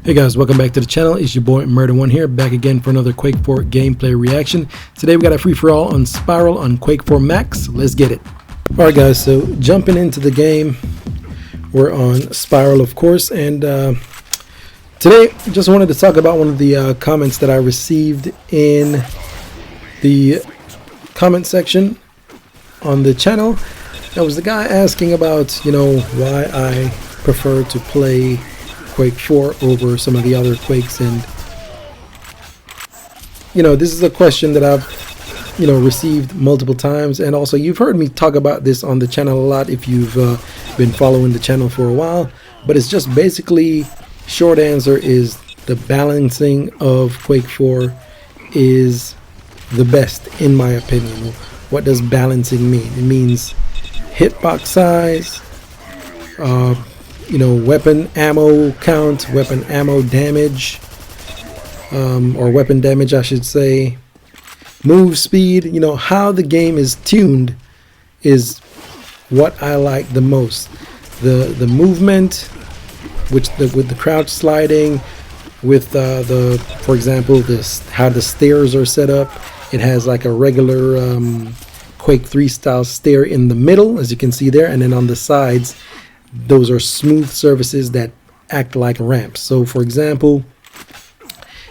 Hey guys, welcome back to the channel. It's your boy Murder1 here, back again for another Quake 4 gameplay reaction. Today we got a free-for-all on Spiral on Quake 4 Max. Let's get it. Alright guys, so jumping into the game, we're on Spiral of course, and today I just wanted to talk about one of the comments that I received in the comment section on the channel. That was the guy asking about, why I prefer to play Quake 4 over some of the other Quakes, and this is a question that I've received multiple times, and also you've heard me talk about this on the channel a lot if you've been following the channel for a while. But it's just basically, short answer is the balancing of Quake 4 is the best in my opinion. What does balancing mean? It means hitbox size, weapon ammo count, weapon ammo damage, or weapon damage I should say, move speed. How the game is tuned is what I like the most. The movement, with the crouch sliding, with for example, how the stairs are set up. It has like a regular Quake 3 style stair in the middle, as you can see there, and then on the sides those are smooth surfaces that act like ramps. So for example,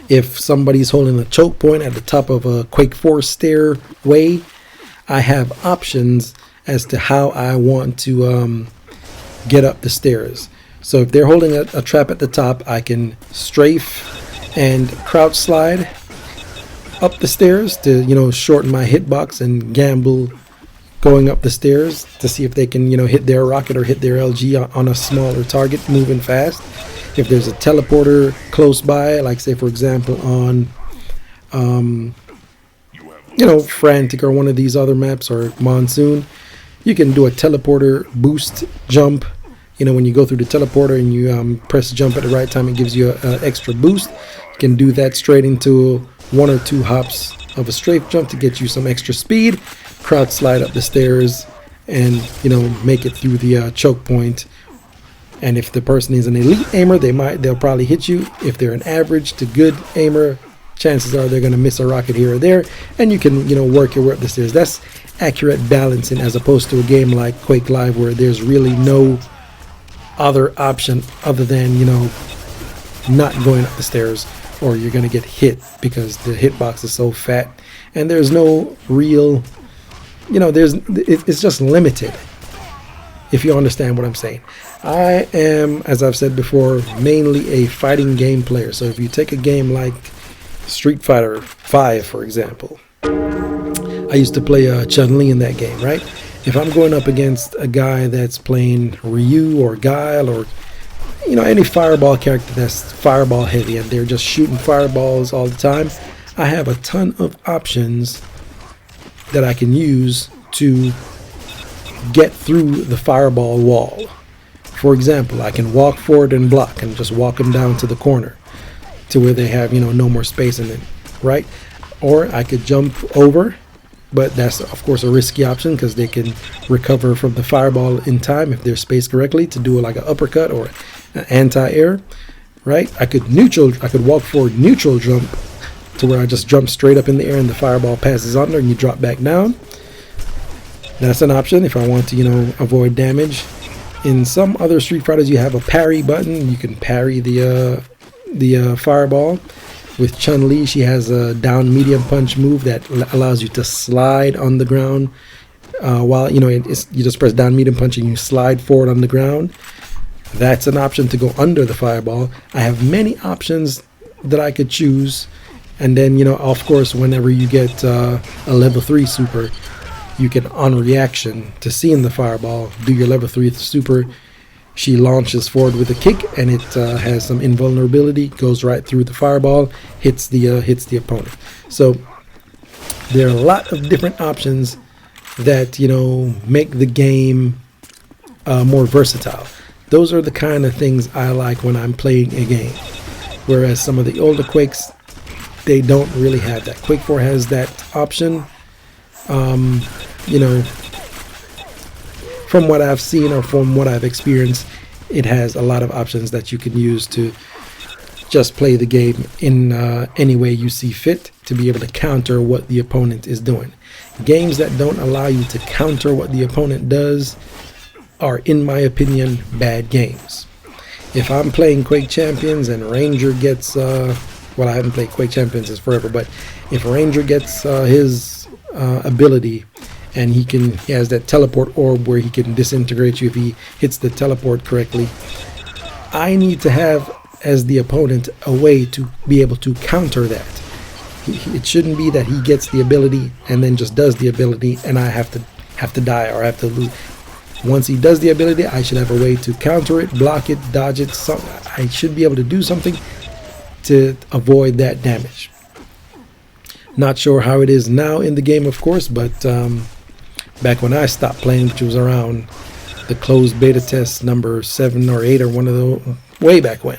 if somebody's holding a choke point at the top of a Quake 4 stairway, I have options as to how I want to get up the stairs. So if they're holding a trap at the top, I can strafe and crouch slide up the stairs to shorten my hitbox and gamble going up the stairs to see if they can hit their rocket or hit their LG on a smaller target moving fast. If there's a teleporter close by, like say for example on Frantic or one of these other maps, or Monsoon, you can do a teleporter boost jump. When you go through the teleporter and you press jump at the right time, it gives you an extra boost. You can do that straight into one or two hops of a strafe jump to get you some extra speed. Crouch slide up the stairs and make it through the choke point. And if the person is an elite aimer, they'll probably hit you. If they're an average to good aimer, chances are they're going to miss a rocket here or there, and you can work your way up the stairs. That's accurate balancing, as opposed to a game like Quake Live where there's really no other option other than not going up the stairs, or you're going to get hit because the hitbox is so fat and there's no real it's just limited, if you understand what I'm saying. I am, as I've said before, mainly a fighting game player. So if you take a game like Street Fighter 5 for example, I used to play Chun-Li in that game, right? If I'm going up against a guy that's playing Ryu or Guile or any fireball character that's fireball heavy and they're just shooting fireballs all the time, I have a ton of options that I can use to get through the fireball wall. For example, I can walk forward and block and just walk them down to the corner to where they have no more space in it, right? Or I could jump over, but that's of course a risky option because they can recover from the fireball in time if they're spaced correctly to do like an uppercut or an anti-air, right? I could walk forward neutral jump to where I just jump straight up in the air and the fireball passes under and you drop back down. That's an option if I want to avoid damage. In some other Street Fighters you have a parry button. You can parry the fireball. With Chun-Li, she has a down medium punch move that allows you to slide on the ground while you just press down medium punch and you slide forward on the ground. That's an option to go under the fireball. I have many options that I could choose. And then of course, whenever you get a level 3 super, you can, on reaction to seeing the fireball, do your level 3 super. She launches forward with a kick and it has some invulnerability, goes right through the fireball, hits the opponent. So there are a lot of different options that make the game more versatile. Those are the kind of things I like when I'm playing a game, whereas some of the older Quakes, they don't really have that. Quake 4 has that option. From what I've seen or from what I've experienced, it has a lot of options that you can use to just play the game in any way you see fit to be able to counter what the opponent is doing. Games that don't allow you to counter what the opponent does are, in my opinion, bad games. If I'm playing Quake Champions and Ranger gets, well, I haven't played Quake Champions in forever, but if Ranger gets his ability and he has that teleport orb where he can disintegrate you if he hits the teleport correctly, I need to have, as the opponent, a way to be able to counter that. It shouldn't be that he gets the ability and then just does the ability and I have to die or have to lose. Once he does the ability, I should have a way to counter it, block it, dodge it. I should be able to do something to avoid that damage. Not sure how it is now in the game, of course, but back when I stopped playing, which was around the closed beta test number 7 or 8 or one of those, way back when,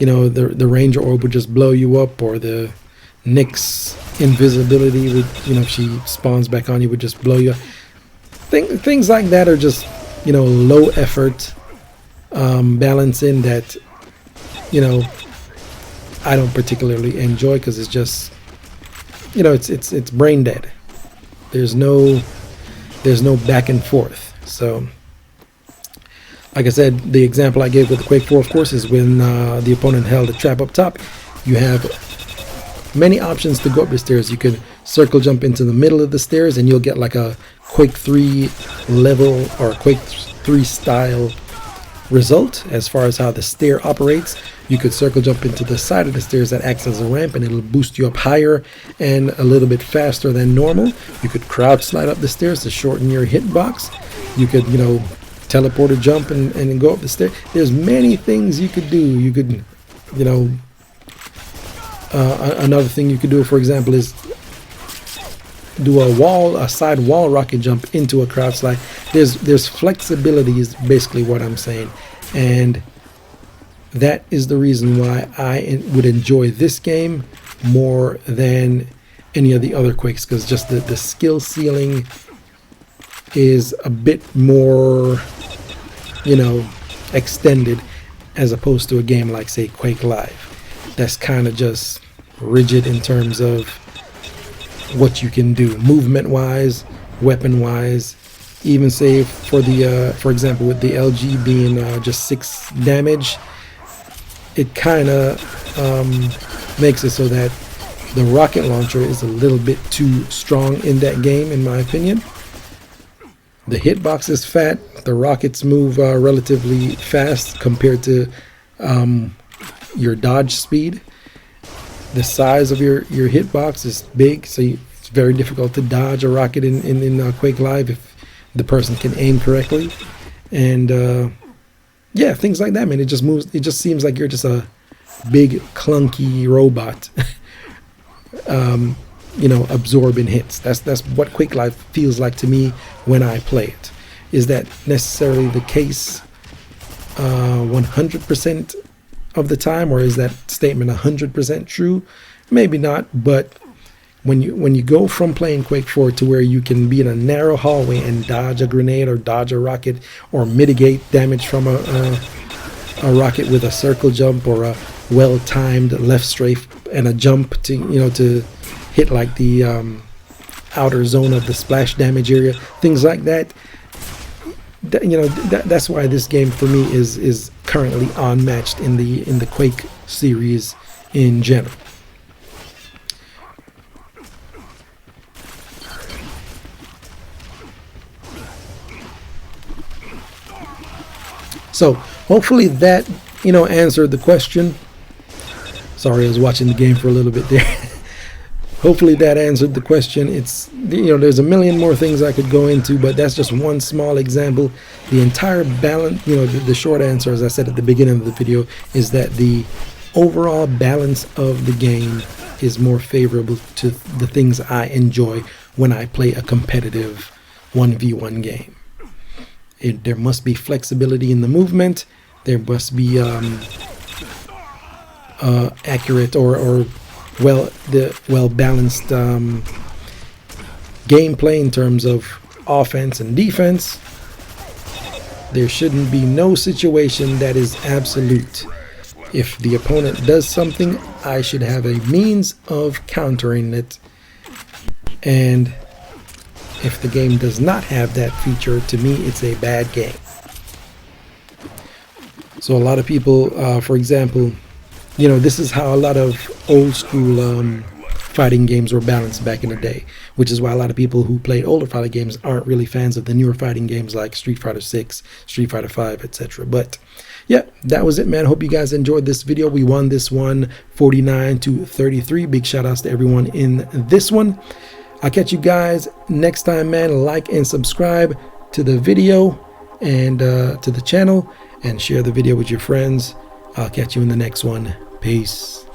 you know, the Ranger orb would just blow you up, or the Nyx's invisibility would, you know, if she spawns back on you, would just blow you up. Things like that are just, you know, low effort balancing that, you know, I don't particularly enjoy, because it's just, you know, it's brain dead. There's no back and forth. So like I said, the example I gave with the Quake 4, of course, is when the opponent held a trap up top. You have many options to go up the stairs. You could circle jump into the middle of the stairs and you'll get like a Quake 3 level or Quake 3 style result as far as how the stair operates. You could circle jump into the side of the stairs that acts as a ramp, and it'll boost you up higher and a little bit faster than normal. You could crouch slide up the stairs to shorten your hitbox. You could, you know, teleport or jump and go up the stairs. There's many things you could do. You could, you know, another thing you could do, for example, is do a side wall rocket jump into a crouch slide. There's flexibility is basically what I'm saying, and that is the reason why I would enjoy this game more than any of the other Quakes, because just the skill ceiling is a bit more, you know, extended, as opposed to a game like, say, Quake Live, that's kind of just rigid in terms of what you can do movement wise, weapon wise. Even say for the for example, with the LG being just 6 damage, it kind of makes it so that the rocket launcher is a little bit too strong in that game, in my opinion. The hitbox is fat. The rockets move relatively fast compared to your dodge speed. The size of your hitbox is big, so it's very difficult to dodge a rocket in Quake Live if the person can aim correctly. And yeah, things like that, man. It just moves. It just seems like you're just a big clunky robot, you know, absorbing hits. That's what Quake Live feels like to me when I play it. Is that necessarily the case 100% of the time, or is that statement 100% true? Maybe not, but when you go from playing Quake 4 to where you can be in a narrow hallway and dodge a grenade or dodge a rocket or mitigate damage from a rocket with a circle jump or a well-timed left strafe and a jump to, you know, to hit like the outer zone of the splash damage area, things like that. You know, that's why this game for me is currently unmatched in the Quake series in general. So hopefully that, you know, answered the question. Sorry, I was watching the game for a little bit there. Hopefully that answered the question. It's, you know, there's a million more things I could go into, but that's just one small example. The entire balance, you know, the short answer, as I said at the beginning of the video, is that the overall balance of the game is more favorable to the things I enjoy when I play a competitive 1v1 game. There must be flexibility in the movement. There must be accurate or well balanced gameplay in terms of offense and defense. There shouldn't be no situation that is absolute. If the opponent does something, I should have a means of countering it. And if the game does not have that feature, to me, it's a bad game. So a lot of people, for example, this is how a lot of old school fighting games were balanced back in the day, which is why a lot of people who played older fighting games aren't really fans of the newer fighting games like Street Fighter 6, Street Fighter 5, etc. But yeah, that was it, man. Hope you guys enjoyed this video. We won this one 49-33. Big shout outs to everyone in this one. I'll catch you guys next time, man. Like and subscribe to the video and to the channel, and share the video with your friends. I'll catch you in the next one. Peace.